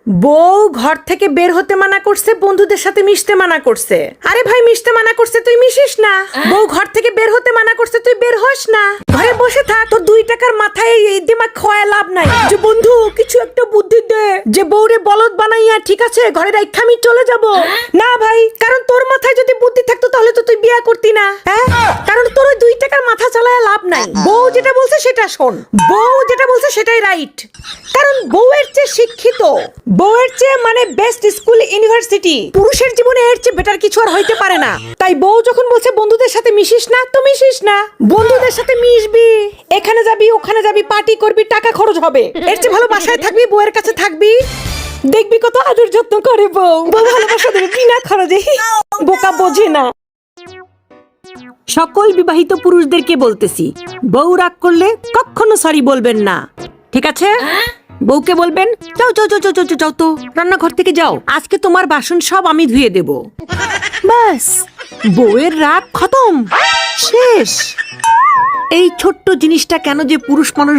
বউ ঘর থেকে বের হতে মানা করছে, বন্ধুদের সাথে মিশতে মানা করছে। আরে ভাই, মিশতে মানা করছে তুই মিশিস না। বউ ঘর থেকে বের হতে মানা করছে, তুই বের হস না, ঘরে বসে থাক। তোর 2 টাকার মাথায় এই দিমাগ খোয়া লাভ নাই। যে বন্ধু কিছু একটা বুদ্ধি দে, যে বউরে বলদ বানাইয়া ঠিক আছে ঘরে রাইখা আমি চলে যাব। না ভাই, কারণ তোর মাথায় যদি বুদ্ধি থাকতো তাহলে তো তুই বিয়ে করতি না। হ্যাঁ, কারণ তোর ওই 2 টাকার মাথা চালায় লাভ নাই। বউ যেটা বলছে সেটা শোন, বউ যেটা বলছে সেটাই রাইট। কারণ বউয়ের চেয়ে শিক্ষিত, বউয়ের চেয়ে মানে বেস্ট স্কুল ইউনিভার্সিটি, পুরুষের জীবনে এর চেয়ে বেটার কিছু আর হইতে পারে না। তাই বউ যখন বলছে বন্ধুদের সাথে মিশিস না, তো মিশিস না। বন্ধুদের সাথে মিশবি, এখানে যাবি ওখানে যাবি, পার্টি করবি, টাকা খরচ হবে। এর চেয়ে ভালো বাসায় থাকবি, বউয়ের কাছে থাকবি, দেখবি কত আদর যত্ন করে বউ। বউ ভালোবাসা দেবে বিনা খরচে। বোকা বোঝে না। সকল বিবাহিত পুরুষদেরকে বলতেছি, বউ রাগ করলে কখনো সরি বলবেন না, ঠিক আছে? বউকে বলবেন, যাও যাও যাও যাও যাও তো রান্নাঘর থেকে যাও, আজকে তোমার বাসন সব আমি ধুয়ে দেব। ব্যাস, বউয়ের রাগ খতম, শেষ। এই ছোট্ট জিনিসটা কেন যে পুরুষ মানুষ